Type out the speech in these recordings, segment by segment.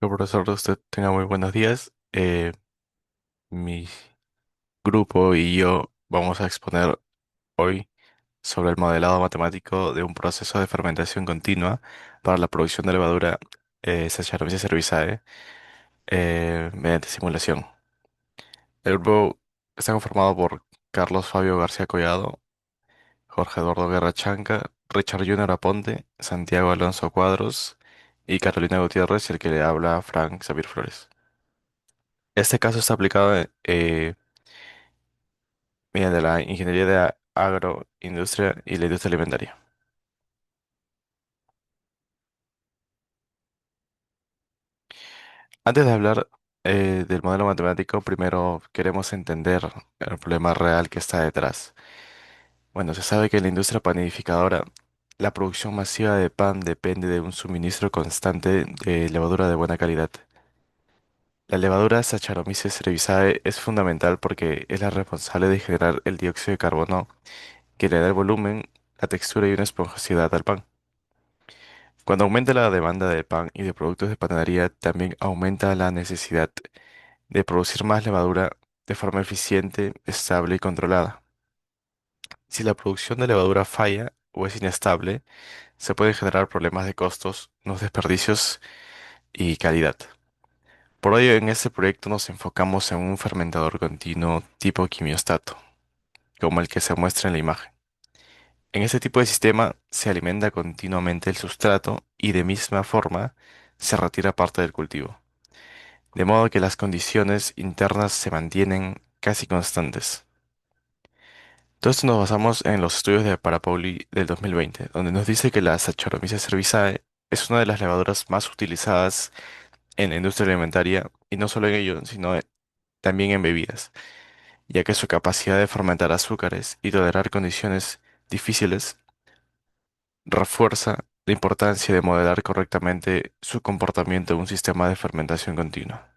Profesor, usted tenga muy buenos días. Mi grupo y yo vamos a exponer hoy sobre el modelado matemático de un proceso de fermentación continua para la producción de levadura Saccharomyces cerevisiae mediante simulación. El grupo está conformado por Carlos Fabio García Collado, Jorge Eduardo Guerra Chanca, Richard Junior Aponte, Santiago Alonso Cuadros y Carolina Gutiérrez, y el que le habla Frank Xavier Flores. Este caso está aplicado mediante la ingeniería de agroindustria y la industria alimentaria. Antes de hablar del modelo matemático, primero queremos entender el problema real que está detrás. Bueno, se sabe que en la industria panificadora, la producción masiva de pan depende de un suministro constante de levadura de buena calidad. La levadura Saccharomyces cerevisiae es fundamental porque es la responsable de generar el dióxido de carbono que le da el volumen, la textura y una esponjosidad al pan. Cuando aumenta la demanda de pan y de productos de panadería, también aumenta la necesidad de producir más levadura de forma eficiente, estable y controlada. Si la producción de levadura falla o es inestable, se pueden generar problemas de costos, unos desperdicios y calidad. Por ello, en este proyecto nos enfocamos en un fermentador continuo tipo quimiostato, como el que se muestra en la imagen. En este tipo de sistema se alimenta continuamente el sustrato y de misma forma se retira parte del cultivo, de modo que las condiciones internas se mantienen casi constantes. Todo esto nos basamos en los estudios de Parapauli del 2020, donde nos dice que la Saccharomyces cerevisiae es una de las levaduras más utilizadas en la industria alimentaria, y no solo en ello, sino también en bebidas, ya que su capacidad de fermentar azúcares y tolerar condiciones difíciles refuerza la importancia de modelar correctamente su comportamiento en un sistema de fermentación continua.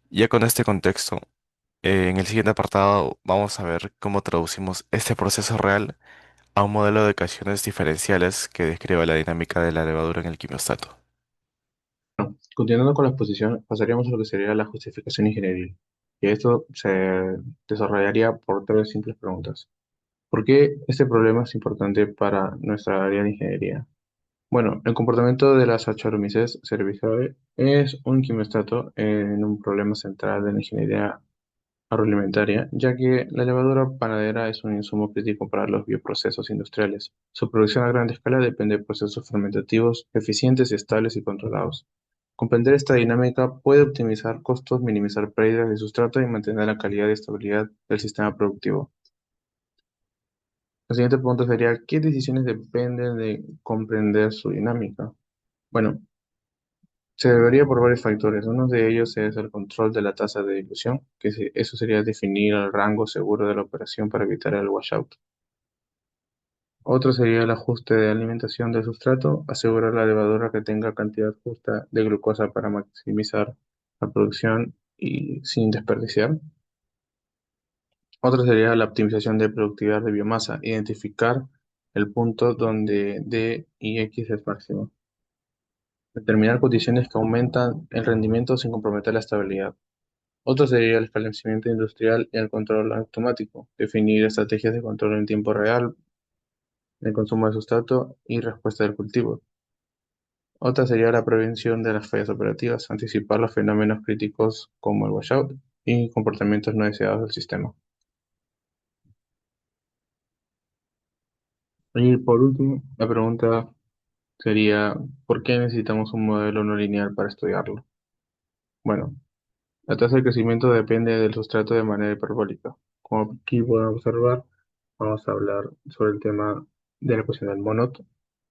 Ya con este contexto, en el siguiente apartado vamos a ver cómo traducimos este proceso real a un modelo de ecuaciones diferenciales que describe la dinámica de la levadura en el quimiostato. Continuando con la exposición, pasaríamos a lo que sería la justificación ingenieril. Y esto se desarrollaría por tres simples preguntas. ¿Por qué este problema es importante para nuestra área de ingeniería? Bueno, el comportamiento de las Saccharomyces cerevisiae es un quimiostato en un problema central de la ingeniería agroalimentaria, ya que la levadura panadera es un insumo crítico para los bioprocesos industriales. Su producción a gran escala depende de procesos fermentativos eficientes, estables y controlados. Comprender esta dinámica puede optimizar costos, minimizar pérdidas de sustrato y mantener la calidad y estabilidad del sistema productivo. El siguiente punto sería, ¿qué decisiones dependen de comprender su dinámica? Bueno, se debería por varios factores. Uno de ellos es el control de la tasa de dilución, eso sería definir el rango seguro de la operación para evitar el washout. Otro sería el ajuste de alimentación del sustrato, asegurar la levadura que tenga cantidad justa de glucosa para maximizar la producción y sin desperdiciar. Otro sería la optimización de productividad de biomasa, identificar el punto donde D y X es máximo. Determinar condiciones que aumentan el rendimiento sin comprometer la estabilidad. Otro sería el establecimiento industrial y el control automático, definir estrategias de control en tiempo real, el consumo de sustrato y respuesta del cultivo. Otra sería la prevención de las fallas operativas, anticipar los fenómenos críticos como el washout y comportamientos no deseados del sistema. Y por último, la pregunta sería, ¿por qué necesitamos un modelo no lineal para estudiarlo? Bueno, la tasa de crecimiento depende del sustrato de manera hiperbólica. Como aquí podemos observar, vamos a hablar sobre el tema de la ecuación del Monod,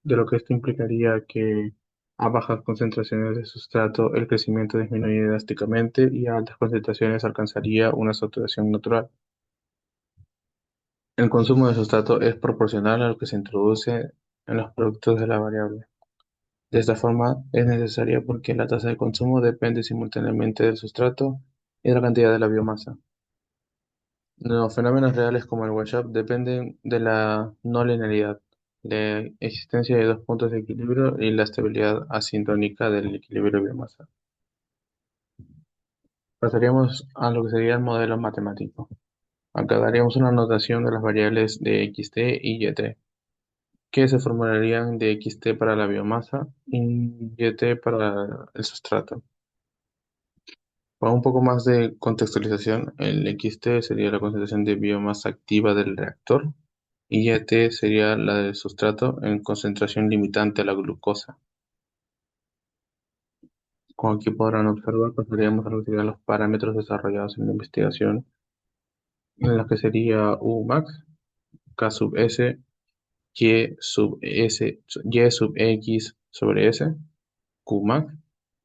de lo que esto implicaría que a bajas concentraciones de sustrato el crecimiento disminuye drásticamente y a altas concentraciones alcanzaría una saturación natural. El consumo de sustrato es proporcional a lo que se introduce en los productos de la variable. De esta forma es necesaria porque la tasa de consumo depende simultáneamente del sustrato y de la cantidad de la biomasa. Los fenómenos reales como el washout dependen de la no linealidad, la existencia de dos puntos de equilibrio y la estabilidad asintónica del equilibrio biomasa. Pasaríamos a lo que sería el modelo matemático. Acá daríamos una notación de las variables de xt y yt, que se formularían de xt para la biomasa y yt para el sustrato. Para un poco más de contextualización, el xt sería la concentración de biomasa activa del reactor y yt sería la del sustrato en concentración limitante a la glucosa. Como aquí podrán observar, pasaríamos a lo que serían los parámetros desarrollados en la investigación, en los que sería Umax, K sub S, Y sub X sobre S, Qmax,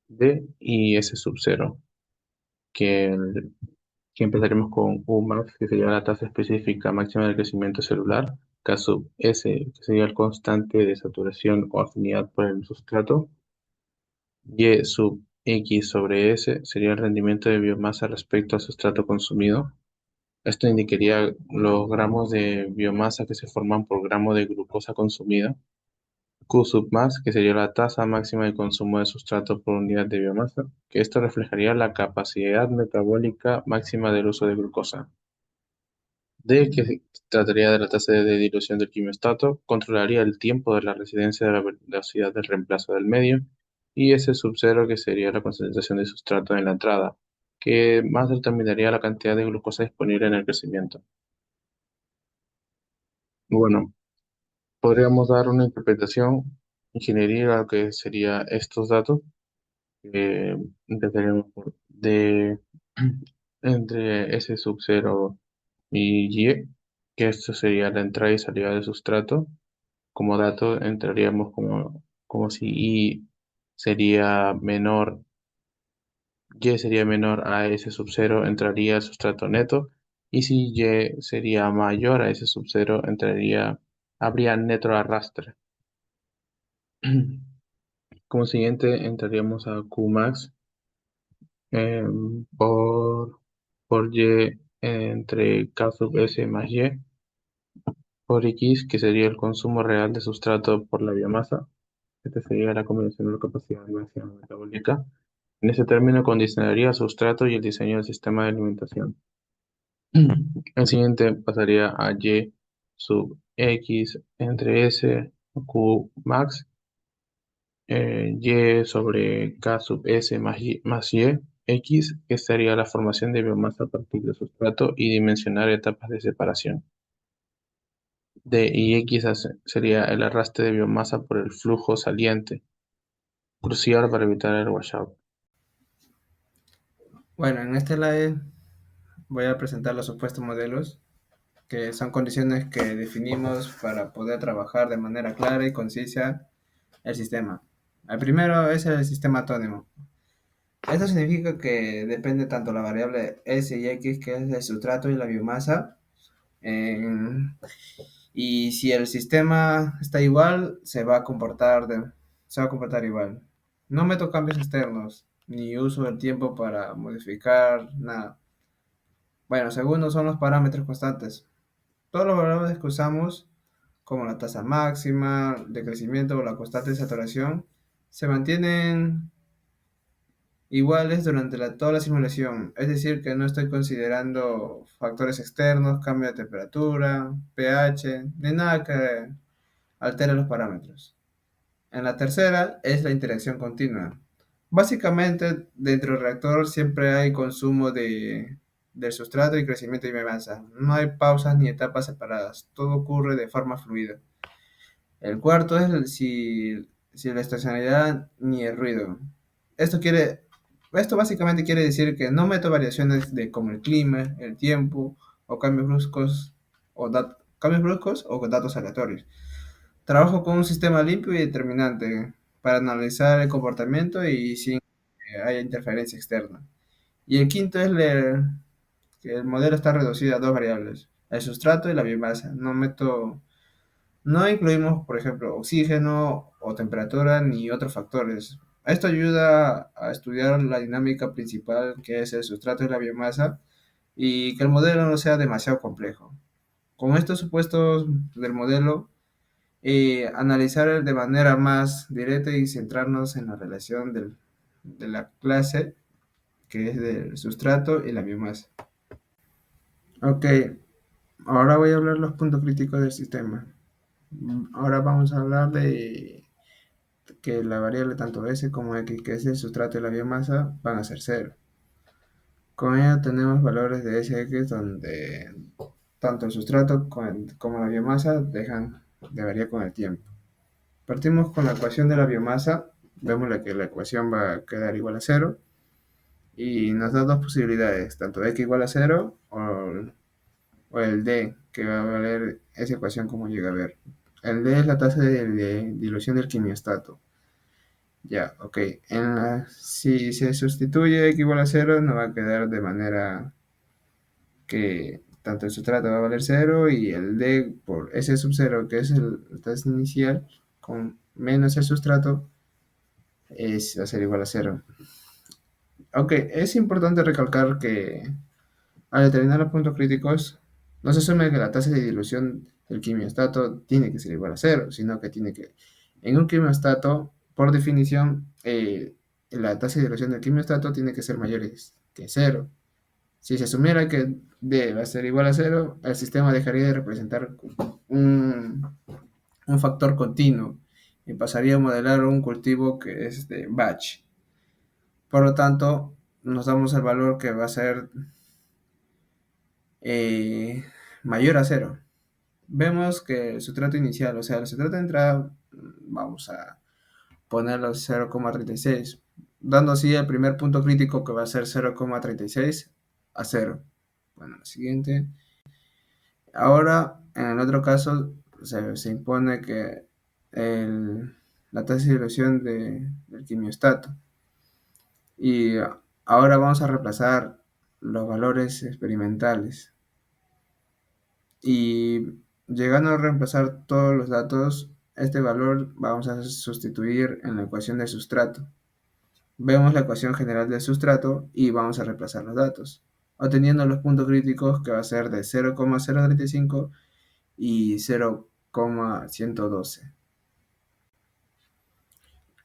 D y S sub cero, que, que empezaremos con Umax, que sería la tasa específica máxima de crecimiento celular, K sub S, que sería el constante de saturación o afinidad por el sustrato, Y sub X sobre S sería el rendimiento de biomasa respecto al sustrato consumido. Esto indicaría los gramos de biomasa que se forman por gramo de glucosa consumida. Q sub más, que sería la tasa máxima de consumo de sustrato por unidad de biomasa, que esto reflejaría la capacidad metabólica máxima del uso de glucosa. D, que se trataría de la tasa de dilución del quimiostato, controlaría el tiempo de la residencia de la velocidad del reemplazo del medio, y S sub cero, que sería la concentración de sustrato en la entrada, que más determinaría la cantidad de glucosa disponible en el crecimiento. Bueno, podríamos dar una interpretación ingeniería a lo que sería estos datos. Empezaríamos por D entre S sub cero y Y, que esto sería la entrada y salida del sustrato. Como dato entraríamos como si Y sería menor, Y sería menor a S sub cero, entraría el sustrato neto. Y si Y sería mayor a S sub cero, habría neto arrastre. Como siguiente entraríamos a Qmax por, Y entre K sub S más Y por X, que sería el consumo real de sustrato por la biomasa. Esta sería la combinación de la capacidad máxima metabólica. En ese término condicionaría el sustrato y el diseño del sistema de alimentación. El siguiente pasaría a Y sub X entre S Q max, Y sobre K sub S más Y X, que sería la formación de biomasa a partir del sustrato y dimensionar etapas de separación. D y X sería el arrastre de biomasa por el flujo saliente, crucial para evitar el washout. Bueno, en este slide voy a presentar los supuestos modelos, que son condiciones que definimos para poder trabajar de manera clara y concisa el sistema. El primero es el sistema autónomo. Esto significa que depende tanto la variable S y X, que es el sustrato y la biomasa, en- y si el sistema está igual, se va a comportar igual. No meto cambios externos, ni uso el tiempo para modificar nada. Bueno, segundo son los parámetros constantes. Todos los valores que usamos, como la tasa máxima de crecimiento o la constante de saturación, se mantienen iguales durante toda la simulación. Es decir, que no estoy considerando factores externos, cambio de temperatura, pH, ni nada que altere los parámetros. En la tercera es la interacción continua. Básicamente, dentro del reactor siempre hay consumo del sustrato y crecimiento de biomasa. No hay pausas ni etapas separadas. Todo ocurre de forma fluida. El cuarto es si la estacionalidad ni el ruido. Esto quiere, esto básicamente quiere decir que no meto variaciones de como el clima, el tiempo o cambios bruscos o con datos aleatorios. Trabajo con un sistema limpio y determinante para analizar el comportamiento y sin que haya interferencia externa. Y el quinto es que el modelo está reducido a dos variables, el sustrato y la biomasa. No incluimos, por ejemplo, oxígeno o temperatura ni otros factores. Esto ayuda a estudiar la dinámica principal que es el sustrato y la biomasa y que el modelo no sea demasiado complejo. Con estos supuestos del modelo, analizar de manera más directa y centrarnos en la relación de la clase. que es del sustrato y la biomasa. Ok, ahora voy a hablar los puntos críticos del sistema. Ahora vamos a hablar de que la variable tanto S como X, que es el sustrato y la biomasa, van a ser cero. Con ello tenemos valores de Sx donde tanto el sustrato como la biomasa dejan de variar con el tiempo. Partimos con la ecuación de la biomasa, vemos que la ecuación va a quedar igual a cero y nos da dos posibilidades, tanto x igual a cero o el d, que va a valer esa ecuación como llega a ver. El d es la tasa de dilución del quimiostato. Ya, ok. Si se sustituye x igual a cero, nos va a quedar de manera que tanto el sustrato va a valer cero y el d por S sub 0, que es la tasa inicial, con menos el sustrato, va a ser igual a cero. Ok, es importante recalcar que al determinar los puntos críticos, no se asume que la tasa de dilución del quimiostato tiene que ser igual a cero, sino que en un quimiostato, por definición, la tasa de dilución del quimiostato tiene que ser mayor que cero. Si se asumiera que D va a ser igual a cero, el sistema dejaría de representar un, un factor continuo y pasaría a modelar un cultivo que es de batch. Por lo tanto, nos damos el valor que va a ser eh, mayor a cero. Vemos que el sustrato inicial, o sea, el sustrato de entrada, vamos a ponerlo 0,36, dando así el primer punto crítico que va a ser 0,36 a 0. Bueno, siguiente. Ahora, en el otro caso, se impone que la tasa de dilución del quimiostato. Y ahora vamos a reemplazar los valores experimentales. Y llegando a reemplazar todos los datos, este valor vamos a sustituir en la ecuación de sustrato. Vemos la ecuación general del sustrato y vamos a reemplazar los datos, obteniendo los puntos críticos que va a ser de 0,035 y 0,112.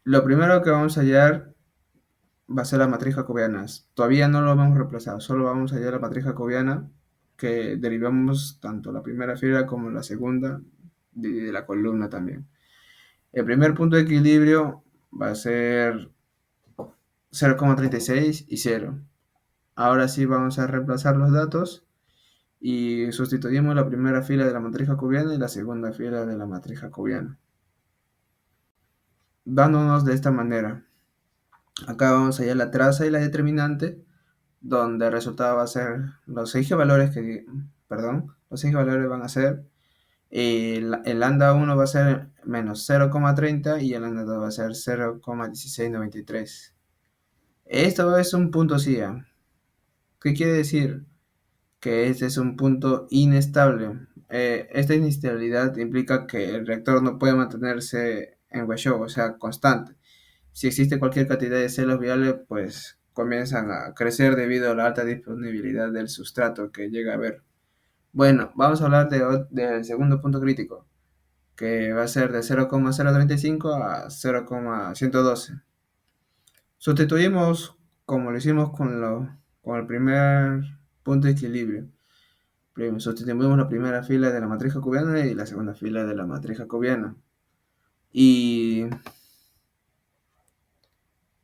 Lo primero que vamos a hallar va a ser la matriz jacobiana. Todavía no lo hemos reemplazado, solo vamos a hallar la matriz jacobiana que derivamos tanto la primera fila como la segunda de la columna también. El primer punto de equilibrio va a ser 0,36 y 0. Ahora sí vamos a reemplazar los datos y sustituimos la primera fila de la matriz jacobiana y la segunda fila de la matriz jacobiana, dándonos de esta manera. Acá vamos a hallar la traza y la determinante, donde el resultado va a ser los ejes valores los ejes valores van a ser el lambda 1 va a ser menos 0,30 y el lambda 2 va a ser 0,1693. Esto es un punto CIA. ¿Qué quiere decir? Que este es un punto inestable. Esta inestabilidad implica que el reactor no puede mantenerse en Washhow, o sea, constante. Si existe cualquier cantidad de celos viables, pues comienzan a crecer debido a la alta disponibilidad del sustrato que llega a haber. Bueno, vamos a hablar del segundo punto crítico, que va a ser de 0,035 a 0,112. Sustituimos como lo hicimos con el primer punto de equilibrio. Sustituimos la primera fila de la matriz jacobiana y la segunda fila de la matriz jacobiana. Y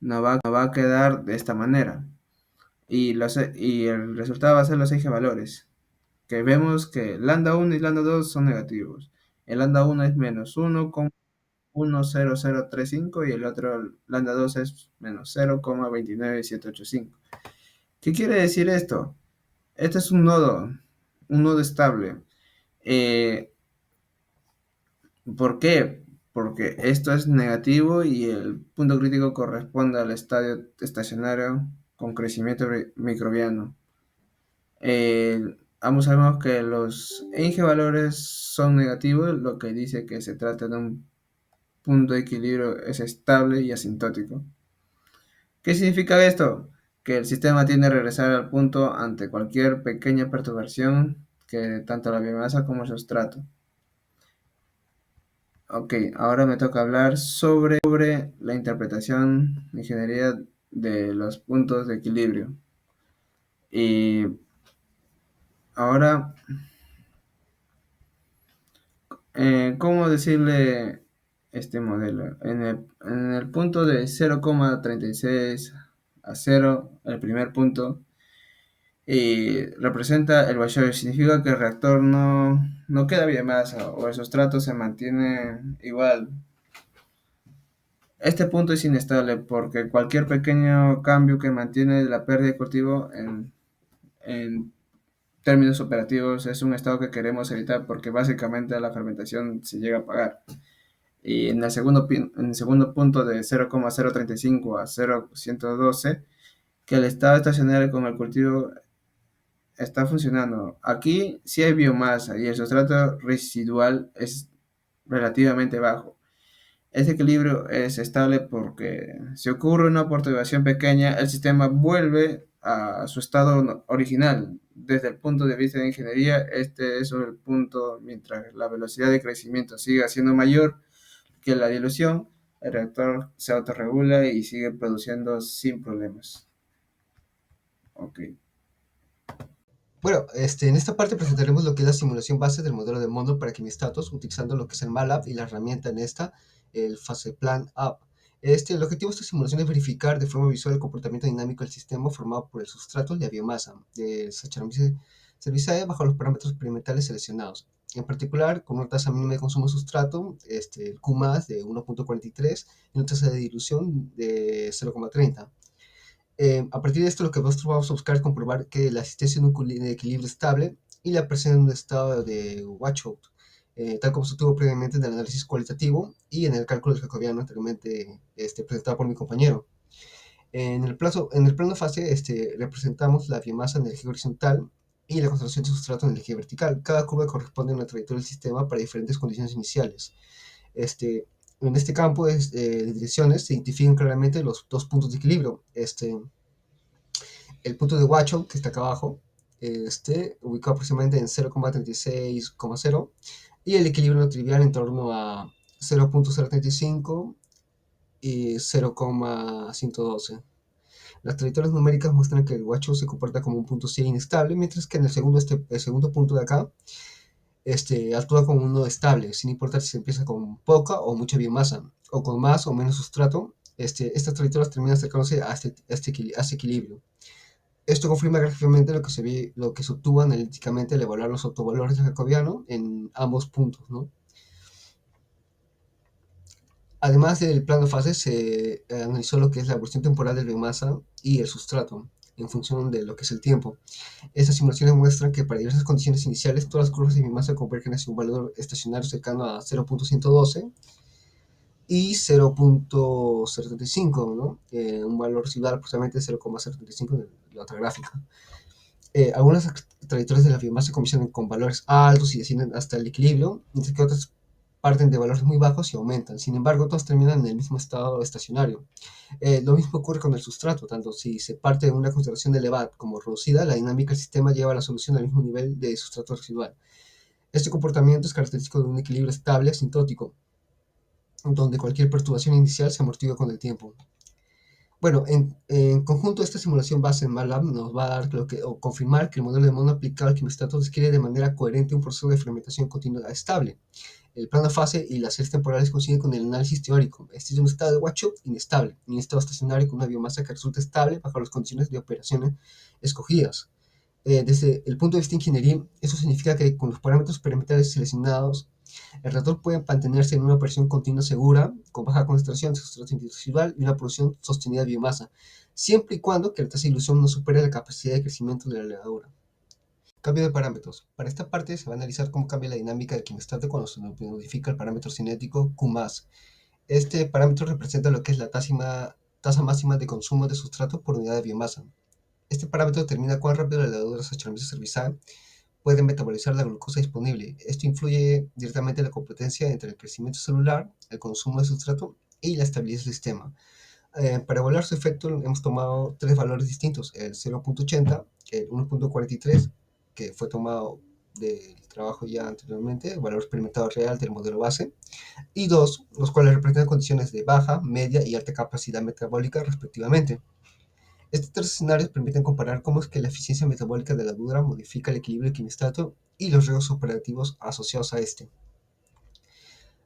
nos va a quedar de esta manera. Y el resultado va a ser los ejes valores, que vemos que lambda 1 y lambda 2 son negativos. El lambda 1 es menos 1,10035 y el otro lambda 2 es menos 0,29785. ¿Qué quiere decir esto? Este es un nodo estable. ¿Por qué? Porque esto es negativo y el punto crítico corresponde al estadio estacionario con crecimiento microbiano. Ambos sabemos que los Ig valores son negativos, lo que dice que se trata de un punto de equilibrio es estable y asintótico. ¿Qué significa esto? Que el sistema tiende a regresar al punto ante cualquier pequeña perturbación que tanto la biomasa como el sustrato. Ok, ahora me toca hablar sobre la interpretación de ingeniería de los puntos de equilibrio. Y ahora, ¿cómo decirle este modelo? En el punto de 0,36 a 0, el primer punto, y representa el washout, significa que el reactor no queda bien masa o el sustrato se mantiene igual. Este punto es inestable porque cualquier pequeño cambio que mantiene la pérdida de cultivo en términos operativos es un estado que queremos evitar porque básicamente la fermentación se llega a apagar. Y en el segundo punto de 0,035 a 0,112, que el estado estacionario con el cultivo está funcionando. Aquí sí hay biomasa y el sustrato residual es relativamente bajo. Este equilibrio es estable porque si ocurre una perturbación pequeña, el sistema vuelve a su estado original. Desde el punto de vista de ingeniería, este es el punto, mientras la velocidad de crecimiento siga siendo mayor que la dilución, el reactor se autorregula y sigue produciendo sin problemas. Ok. Bueno, en esta parte presentaremos lo que es la simulación base del modelo de Monroe para quimistatos, utilizando lo que es el MATLAB y la herramienta en esta, el FacePlan App. El objetivo de esta simulación es verificar de forma visual el comportamiento dinámico del sistema formado por el sustrato y la biomasa de Saccharomyces cerevisiae bajo los parámetros experimentales seleccionados. En particular, con una tasa mínima de consumo de sustrato, el Q de 1.43 y una tasa de dilución de 0,30. A partir de esto, lo que nosotros vamos a buscar es comprobar que la existencia de un equilibrio estable y la presencia de un estado de washout, tal como se tuvo previamente en el análisis cualitativo y en el cálculo del jacobiano anteriormente presentado por mi compañero. En el plano fase representamos la biomasa en el eje horizontal y la concentración de sustrato en el eje vertical. Cada curva corresponde a una trayectoria del sistema para diferentes condiciones iniciales. En este campo de direcciones se identifican claramente los dos puntos de equilibrio. El punto de washout, que está acá abajo, ubicado aproximadamente en 0,36,0 y el equilibrio no trivial en torno a 0.035 y 0,112. Las trayectorias numéricas muestran que el washout se comporta como un punto C inestable, mientras que en el segundo punto de acá actúa como un nodo estable, sin importar si se empieza con poca o mucha biomasa, o con más o menos sustrato. Estas trayectorias terminan acercándose a este equilibrio. Esto confirma gráficamente lo que se obtuvo analíticamente al evaluar los autovalores de jacobiano en ambos puntos, ¿no? Además del plano fase, se analizó lo que es la evolución temporal de la biomasa y el sustrato en función de lo que es el tiempo. Estas simulaciones muestran que para diversas condiciones iniciales, todas las curvas de biomasa convergen hacia un valor estacionario cercano a 0.112 y 0.035, ¿no? Un valor residual aproximadamente 0,035 en la otra gráfica. Algunas trayectorias de la biomasa comienzan con valores altos y descienden hasta el equilibrio, mientras que otras parten de valores muy bajos y aumentan. Sin embargo, todas terminan en el mismo estado estacionario. Lo mismo ocurre con el sustrato, tanto si se parte de una concentración elevada como reducida, la dinámica del sistema lleva a la solución al mismo nivel de sustrato residual. Este comportamiento es característico de un equilibrio estable asintótico, donde cualquier perturbación inicial se amortigua con el tiempo. Bueno, en conjunto, esta simulación base en MATLAB nos va a dar o confirmar que el modelo de Monod aplicado al quimistato describe de manera coherente un proceso de fermentación continua estable. El plano fase y las series temporales coinciden con el análisis teórico. Este es un estado de washout inestable, y un estado estacionario con una biomasa que resulta estable bajo las condiciones de operaciones escogidas. Desde el punto de vista de ingeniería, eso significa que con los parámetros experimentales seleccionados, el reactor puede mantenerse en una operación continua segura, con baja concentración de sustrato individual y una producción sostenida de biomasa, siempre y cuando que la tasa de dilución no supere la capacidad de crecimiento de la levadura. Cambio de parámetros. Para esta parte se va a analizar cómo cambia la dinámica del quimistato cuando se modifica el parámetro cinético Q+. Este parámetro representa lo que es la tasa máxima de consumo de sustrato por unidad de biomasa. Este parámetro determina cuán rápido las levaduras Saccharomyces cerevisiae pueden metabolizar la glucosa disponible. Esto influye directamente en la competencia entre el crecimiento celular, el consumo de sustrato y la estabilidad del sistema. Para evaluar su efecto hemos tomado tres valores distintos, el 0.80, el 1.43, que fue tomado del trabajo ya anteriormente, el valor experimentado real del modelo base, y dos, los cuales representan condiciones de baja, media y alta capacidad metabólica respectivamente. Estos tres escenarios permiten comparar cómo es que la eficiencia metabólica de la dura modifica el equilibrio quimistato y los riesgos operativos asociados a este.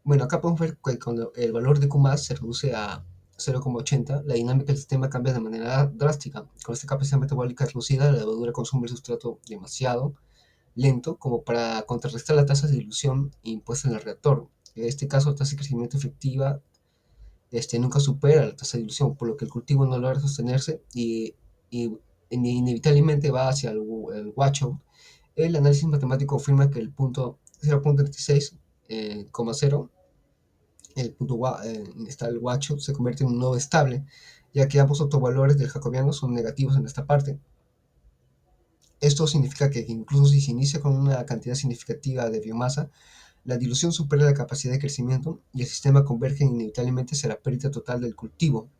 Bueno, acá podemos ver que cuando el valor de Q se reduce a 0,80, la dinámica del sistema cambia de manera drástica. Con esta capacidad metabólica reducida, la levadura consume el sustrato demasiado lento como para contrarrestar la tasa de dilución impuesta en el reactor. En este caso, la tasa de crecimiento efectiva nunca supera la tasa de dilución, por lo que el cultivo no logra sostenerse y inevitablemente va hacia el washout. El análisis matemático afirma que el punto 0.36, el punto está el washout, se convierte en un nodo estable, ya que ambos autovalores del jacobiano son negativos en esta parte. Esto significa que incluso si se inicia con una cantidad significativa de biomasa, la dilución supera la capacidad de crecimiento y el sistema converge inevitablemente hacia la pérdida total del cultivo.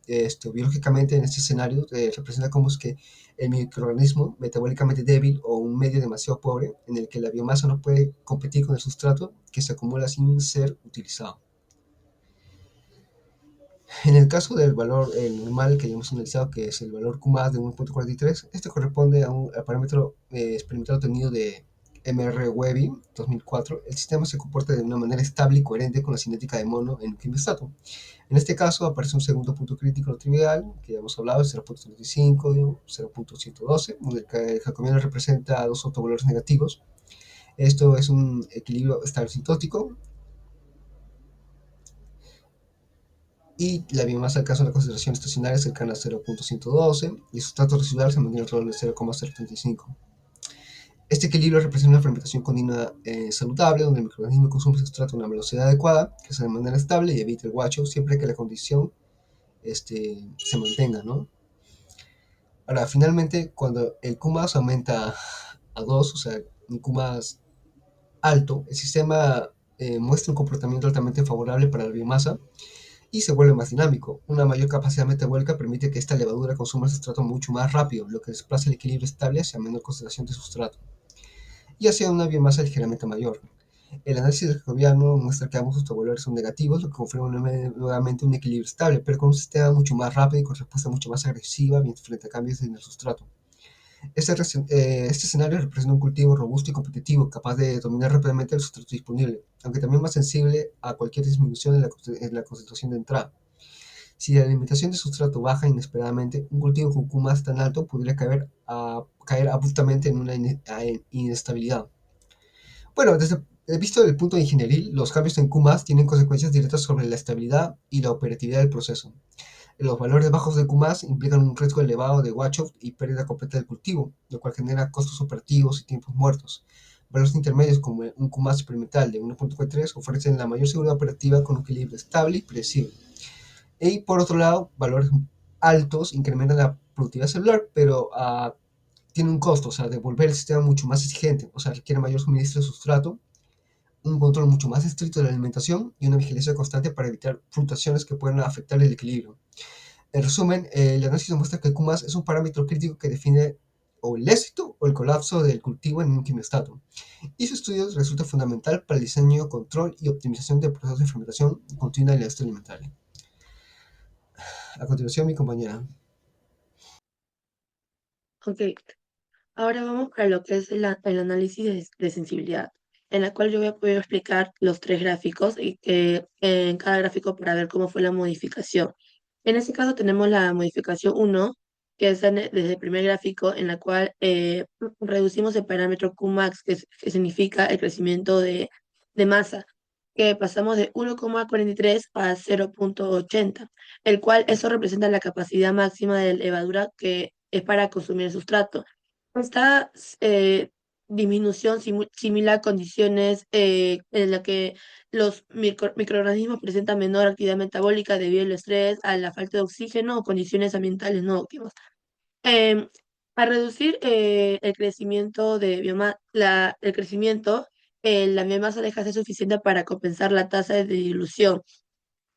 Biológicamente, en este escenario, representa como es que el microorganismo metabólicamente débil o un medio demasiado pobre en el que la biomasa no puede competir con el sustrato que se acumula sin ser utilizado. En el caso del valor normal que ya hemos analizado, que es el valor Q de 1.43, este corresponde a al parámetro experimental obtenido de MR-Webby 2004. El sistema se comporta de una manera estable y coherente con la cinética de mono en un quimistato. En este caso aparece un segundo punto crítico no trivial, que ya hemos hablado, es 0.35 y 0.112, donde el jacobiano representa dos autovalores negativos. Esto es un equilibrio estable sintótico, y la biomasa alcanza una concentración estacionaria cercana a 0.112 y el sustrato residual se mantiene alrededor de 0,035. Este equilibrio representa una fermentación continua saludable, donde el microorganismo consume el sustrato a una velocidad adecuada, que sea de manera estable y evita el washout siempre que la condición se mantenga, ¿no? Ahora, finalmente, cuando el Q aumenta a 2, o sea, un Q alto, el sistema muestra un comportamiento altamente favorable para la biomasa y se vuelve más dinámico. Una mayor capacidad metabólica permite que esta levadura consuma el sustrato mucho más rápido, lo que desplaza el equilibrio estable hacia menor concentración de sustrato y hacia una biomasa ligeramente mayor. El análisis del jacobiano muestra que ambos autovalores son negativos, lo que confirma nuevamente un equilibrio estable, pero con un sistema mucho más rápido y con respuesta mucho más agresiva frente a cambios en el sustrato. Este escenario representa un cultivo robusto y competitivo, capaz de dominar rápidamente el sustrato disponible, aunque también más sensible a cualquier disminución en la concentración de entrada. Si la alimentación de sustrato baja inesperadamente, un cultivo con Q tan alto podría caer abruptamente en una inestabilidad. Bueno, visto el punto ingenieril, los cambios en Q tienen consecuencias directas sobre la estabilidad y la operatividad del proceso. Los valores bajos de Q implican un riesgo elevado de washout y pérdida completa del cultivo, lo cual genera costos operativos y tiempos muertos. Valores intermedios como un Q experimental de 1.43 ofrecen la mayor seguridad operativa con un equilibrio estable y predecible. Y por otro lado, valores altos incrementan la productividad celular, pero tiene un costo, o sea, de volver el sistema mucho más exigente, o sea, requiere mayor suministro de sustrato, un control mucho más estricto de la alimentación y una vigilancia constante para evitar fluctuaciones que puedan afectar el equilibrio. En resumen, el análisis demuestra que Q es un parámetro crítico que define o el éxito o el colapso del cultivo en un quimiostato. Y su estudio resulta fundamental para el diseño, control y optimización de procesos de fermentación continua en la industria alimentaria. A continuación, mi compañera. Ok, ahora vamos para lo que es el análisis de sensibilidad, en la cual yo voy a poder explicar los tres gráficos y en cada gráfico para ver cómo fue la modificación. En este caso tenemos la modificación 1, que es desde el primer gráfico, en la cual reducimos el parámetro Qmax, que significa el crecimiento de masa, que pasamos de 1,43 a 0,80, el cual eso representa la capacidad máxima de levadura que es para consumir el sustrato. Esta disminución simila condiciones en las que los microorganismos presentan menor actividad metabólica debido al estrés, a la falta de oxígeno o condiciones ambientales no óptimas. Em, a reducir el crecimiento de el crecimiento, la biomasa deja de ser suficiente para compensar la tasa de dilución,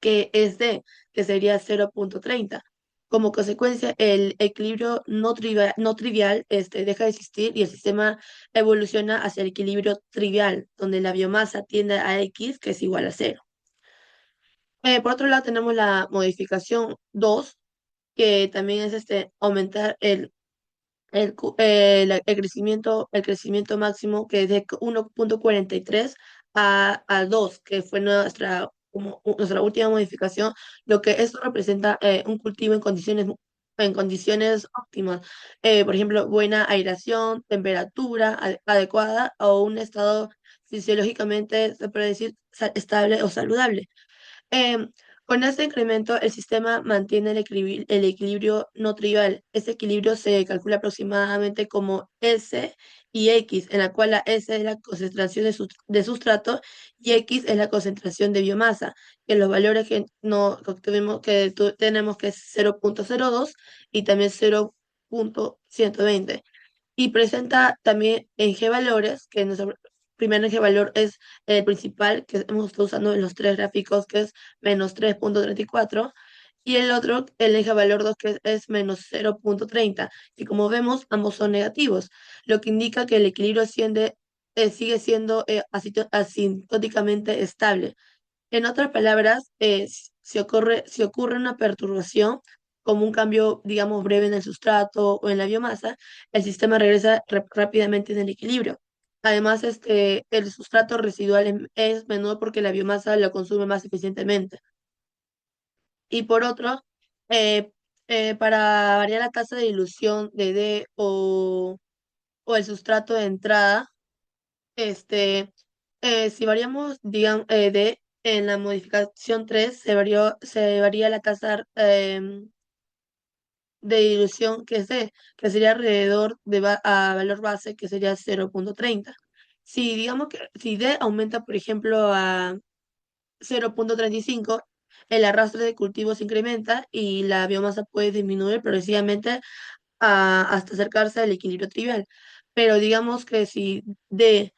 que sería 0,30. Como consecuencia, el equilibrio no trivial deja de existir y el sistema evoluciona hacia el equilibrio trivial, donde la biomasa tiende a X, que es igual a 0. Por otro lado, tenemos la modificación 2, que también es aumentar el crecimiento máximo, que es de 1,43 a 2, que fue nuestra última modificación, lo que esto representa un cultivo en condiciones óptimas. Por ejemplo, buena aireación, temperatura adecuada o un estado fisiológicamente, se puede decir, estable o saludable. Em, con este incremento, el sistema mantiene el equilibrio no trivial. Este equilibrio se calcula aproximadamente como S y X, en la cual la S es la concentración de sustrato y X es la concentración de biomasa, que los valores que, no, que tenemos que es 0,02 y también 0,120, y presenta también en G valores, que nuestro primer G valor es el principal que hemos estado usando en los tres gráficos, que es menos 3,34, y el otro, el eje valor 2, que es menos 0,30, y como vemos, ambos son negativos, lo que indica que el equilibrio sigue siendo asintóticamente estable. En otras palabras, si ocurre una perturbación, como un cambio, digamos, breve en el sustrato o en la biomasa, el sistema regresa rápidamente en el equilibrio. Además, el sustrato residual es menor porque la biomasa lo consume más eficientemente. Y por otro, eh, para variar la tasa de dilución de D o el sustrato de entrada, si variamos, digamos, en la modificación 3 se varía la tasa de dilución que es D, que sería alrededor a valor base, que sería 0,30. Si digamos que si D aumenta, por ejemplo, a 0,35, el arrastre de cultivo se incrementa y la biomasa puede disminuir progresivamente hasta acercarse al equilibrio trivial. Pero digamos que si que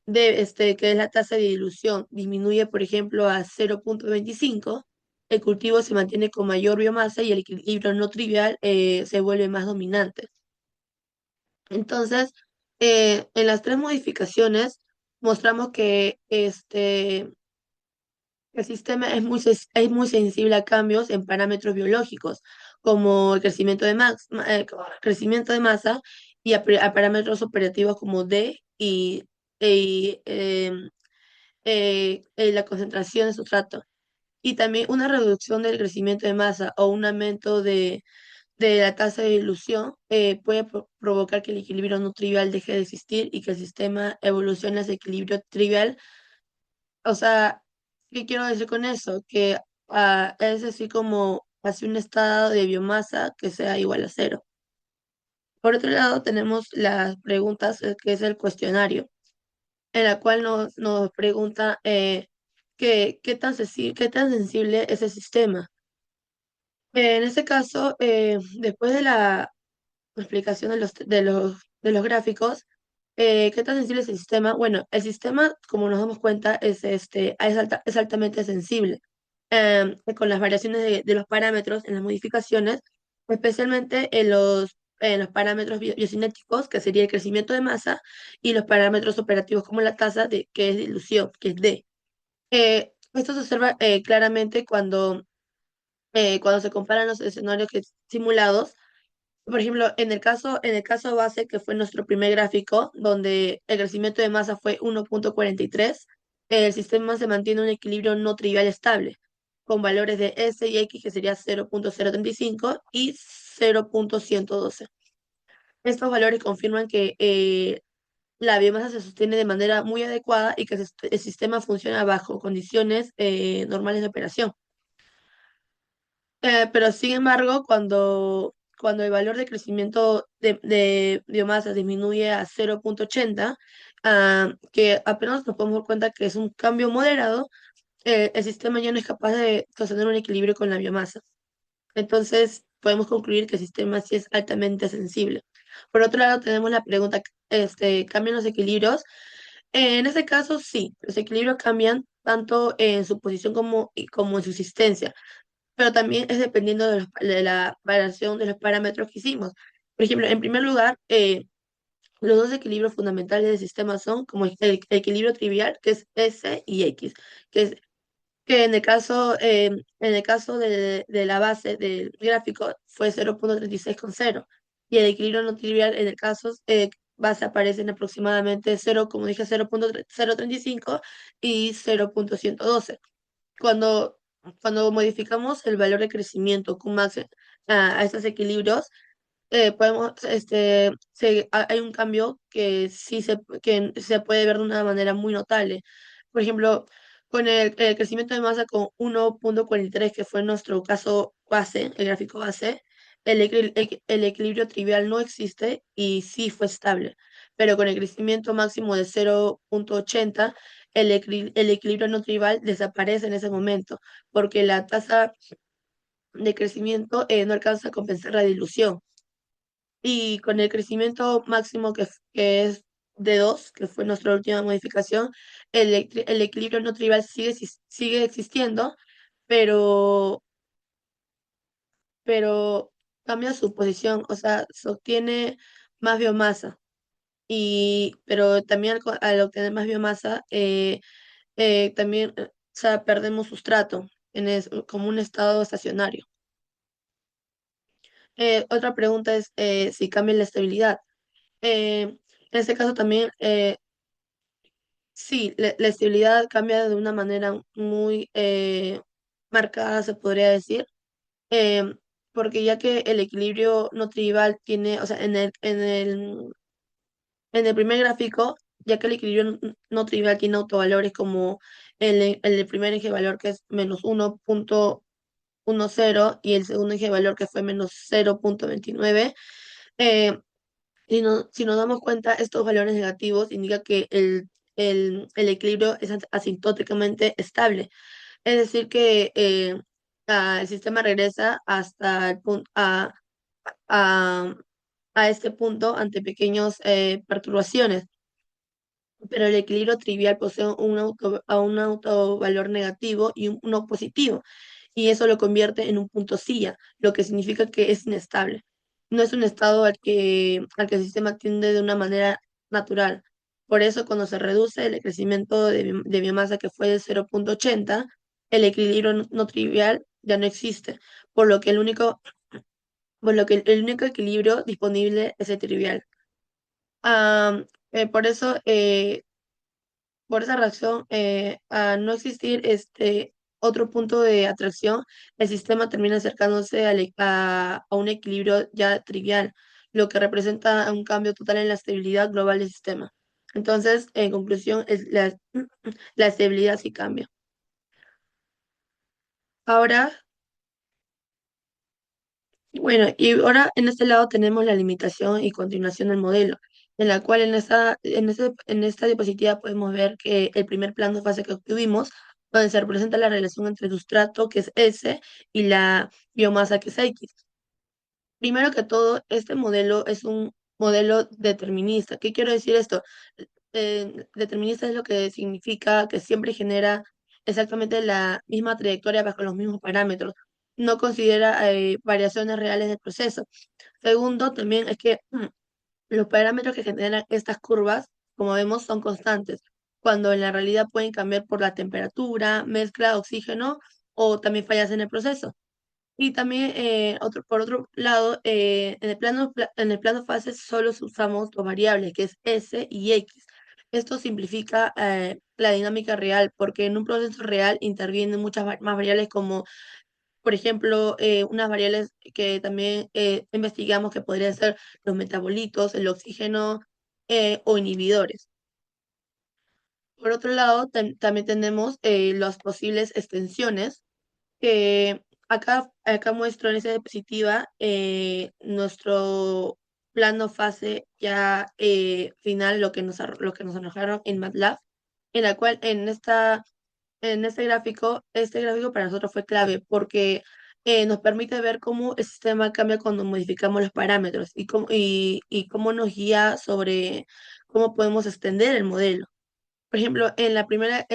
es la tasa de dilución, disminuye, por ejemplo, a 0,25, el cultivo se mantiene con mayor biomasa y el equilibrio no trivial se vuelve más dominante. Entonces, en las tres modificaciones mostramos que el sistema es muy sensible a cambios en parámetros biológicos, como el crecimiento de masa, y a parámetros operativos como D y, la concentración de sustrato. Y también una reducción del crecimiento de masa o un aumento de la tasa de dilución puede provocar que el equilibrio no trivial deje de existir y que el sistema evolucione hacia equilibrio trivial. O sea, ¿qué quiero decir con eso? Que es así como hacia un estado de biomasa que sea igual a cero. Por otro lado, tenemos las preguntas, que es el cuestionario, en la cual nos pregunta qué tan sensible es el sistema. En este caso, después de la explicación de los gráficos, ¿qué tan sensible es el sistema? Bueno, el sistema, como nos damos cuenta, es altamente sensible, con las variaciones de los parámetros en las modificaciones, especialmente en los parámetros biocinéticos, que sería el crecimiento de masa, y los parámetros operativos como la tasa que es dilución, que es D. Esto se observa claramente cuando se comparan los escenarios simulados. Por ejemplo, en el caso base, que fue nuestro primer gráfico, donde el crecimiento de masa fue 1,43, el sistema se mantiene en un equilibrio no trivial estable, con valores de S y X, que sería 0,035 y 0,112. Estos valores confirman que la biomasa se sostiene de manera muy adecuada y que el sistema funciona bajo condiciones normales de operación. Pero sin embargo, cuando el valor de crecimiento de biomasa disminuye a 0,80, que apenas nos podemos dar cuenta que es un cambio moderado, el sistema ya no es capaz de sostener un equilibrio con la biomasa. Entonces, podemos concluir que el sistema sí es altamente sensible. Por otro lado, tenemos la pregunta, ¿cambian los equilibrios? En este caso, sí, los equilibrios cambian tanto en su posición como en su existencia, pero también es dependiendo de la variación de los parámetros que hicimos. Por ejemplo, en primer lugar, los dos equilibrios fundamentales del sistema son como el equilibrio trivial, que es S y X, que es que en el caso de la base del gráfico fue 0,36 y el equilibrio no trivial en el caso base aparece en aproximadamente 0, como dije, 0,035 y 0,112. Cuando, cuando modificamos el valor de crecimiento Qmax a estos equilibrios, hay un cambio que se puede ver de una manera muy notable. Por ejemplo, con el crecimiento de masa con 1,43, que fue nuestro caso base, el gráfico base, el equilibrio trivial no existe y sí fue estable. Pero con el crecimiento máximo de 0,80, el equilibrio no trivial desaparece en ese momento, porque la tasa de crecimiento no alcanza a compensar la dilución. Y con el crecimiento máximo que es de 2, que fue nuestra última modificación, el equilibrio no trivial sigue existiendo, pero, pero cambia su posición, o sea, se obtiene más biomasa. Pero también al obtener más biomasa, también o sea, perdemos sustrato como un estado estacionario. Otra pregunta es si cambia la estabilidad. En este caso también, sí, la estabilidad cambia de una manera muy marcada, se podría decir, em, porque ya que el equilibrio no trivial tiene, o sea, en el primer gráfico, ya que el equilibrio no trivial tiene autovalores como el del primer eje de valor que es -1,10 y el segundo eje de valor que fue -0,29. eh, si nos damos cuenta, estos valores negativos indican que el equilibrio es asintóticamente estable. Es decir, que el sistema regresa hasta a, a este punto ante pequeñas perturbaciones, pero el equilibrio trivial posee un autovalor negativo y uno positivo, y eso lo convierte en un punto silla, lo que significa que es inestable. No es un estado al que el sistema tiende de una manera natural. Por eso, cuando se reduce el crecimiento de biomasa que fue de 0,80, el equilibrio no trivial ya no existe, por lo que el único equilibrio disponible es el trivial. Ah, por eso, por esa razón, al no existir este otro punto de atracción, el sistema termina acercándose a un equilibrio ya trivial, lo que representa un cambio total en la estabilidad global del sistema. Entonces, en conclusión, la estabilidad sí cambia. Ahora, bueno, y ahora en este lado tenemos la limitación y continuación del modelo, en la cual en esta diapositiva podemos ver que el primer plano fase que obtuvimos, donde se representa la relación entre el sustrato, que es S, y la biomasa, que es X. Primero que todo, este modelo es un modelo determinista. ¿Qué quiero decir esto? Determinista es lo que significa que siempre genera exactamente la misma trayectoria bajo los mismos parámetros. No considera variaciones reales del proceso. Segundo, también es que los parámetros que generan estas curvas, como vemos, son constantes, cuando en la realidad pueden cambiar por la temperatura, mezcla de oxígeno o también fallas en el proceso. Y también, por otro lado, en el plano fase solo usamos dos variables, que es S y X. Esto simplifica la dinámica real, porque en un proceso real intervienen muchas más variables como, por ejemplo, unas variables que también investigamos que podrían ser los metabolitos, el oxígeno o inhibidores. Por otro lado, también tenemos las posibles extensiones que acá muestro en esa diapositiva nuestro plano fase ya final, lo que nos arrojaron en MATLAB, en la cual en este gráfico para nosotros fue clave porque nos permite ver cómo el sistema cambia cuando modificamos los parámetros y cómo nos guía sobre cómo podemos extender el modelo. Por ejemplo, en la primera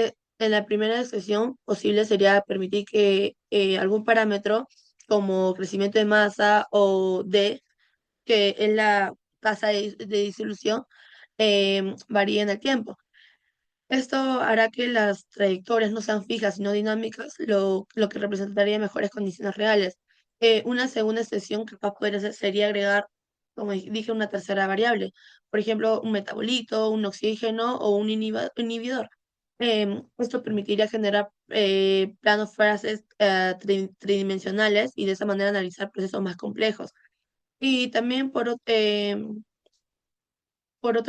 expresión posible sería permitir que algún parámetro como crecimiento de masa o D, que es la tasa de disolución, varíe en el tiempo. Esto hará que las trayectorias no sean fijas, sino dinámicas, lo que representaría mejores condiciones reales. Una segunda excepción capaz sería agregar, como dije, una tercera variable. Por ejemplo, un metabolito, un oxígeno o un inhibidor. Esto permitiría generar planos fases tridimensionales y de esa manera analizar procesos más complejos. Y también por otro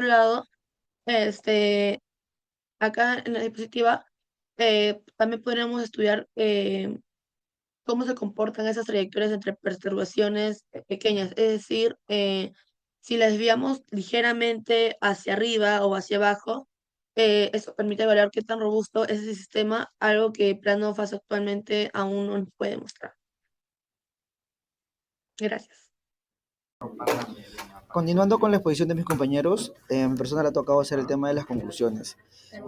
lado, este, acá en la diapositiva también podríamos estudiar cómo se comportan esas trayectorias entre perturbaciones pequeñas. Es decir, si las desviamos ligeramente hacia arriba o hacia abajo, eso permite evaluar qué tan robusto es ese sistema, algo que Plano Fase actualmente aún no nos puede mostrar. Gracias. Continuando con la exposición de mis compañeros, a mi persona le ha tocado hacer el tema de las conclusiones.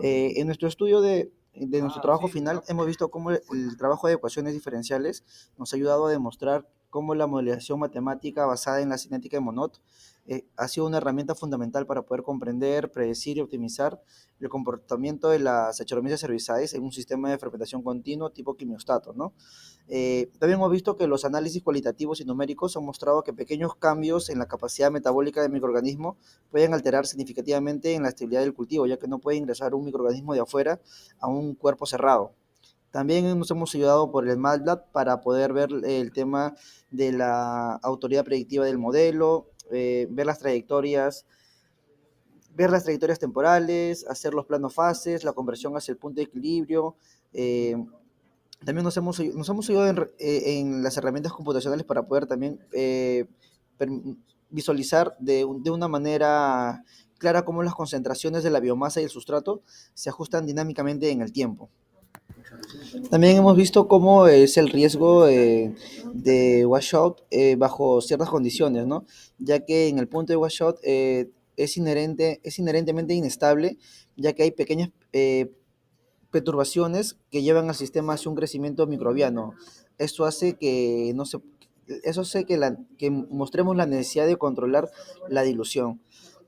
En nuestro estudio de nuestro trabajo final, hemos visto cómo el trabajo de ecuaciones diferenciales nos ha ayudado a demostrar cómo la modelización matemática basada en la cinética de Monod ha sido una herramienta fundamental para poder comprender, predecir y optimizar el comportamiento de las Saccharomyces cerevisiae en un sistema de fermentación continuo tipo quimiostato, ¿no? También hemos visto que los análisis cualitativos y numéricos han mostrado que pequeños cambios en la capacidad metabólica del microorganismo pueden alterar significativamente en la estabilidad del cultivo, ya que no puede ingresar un microorganismo de afuera a un cuerpo cerrado. También nos hemos ayudado por el MATLAB para poder ver el tema de la autoridad predictiva del modelo, ver las trayectorias temporales, hacer los planos fases, la conversión hacia el punto de equilibrio. eh, También nos hemos ayudado en las herramientas computacionales para poder también per- visualizar de una manera clara cómo las concentraciones de la biomasa y el sustrato se ajustan dinámicamente en el tiempo. También hemos visto cómo es el riesgo de washout bajo ciertas condiciones, ¿no? Ya que en el punto de washout es inherentemente inestable, ya que hay pequeñas perturbaciones que llevan al sistema hacia un crecimiento microbiano. Esto hace que, no se, eso hace que mostremos la necesidad de controlar la dilución.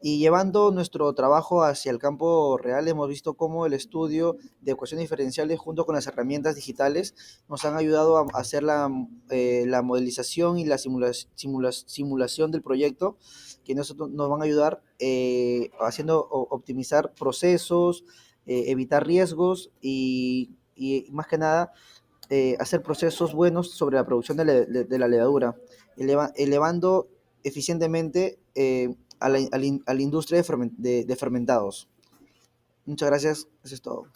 Y llevando nuestro trabajo hacia el campo real, hemos visto cómo el estudio de ecuaciones diferenciales junto con las herramientas digitales nos han ayudado a hacer la modelización y la simulación del proyecto, que nos van a ayudar haciendo optimizar procesos, evitar riesgos y más que nada hacer procesos buenos sobre la producción de la levadura, elevando eficientemente a la industria de fermentados. Muchas gracias, eso es todo.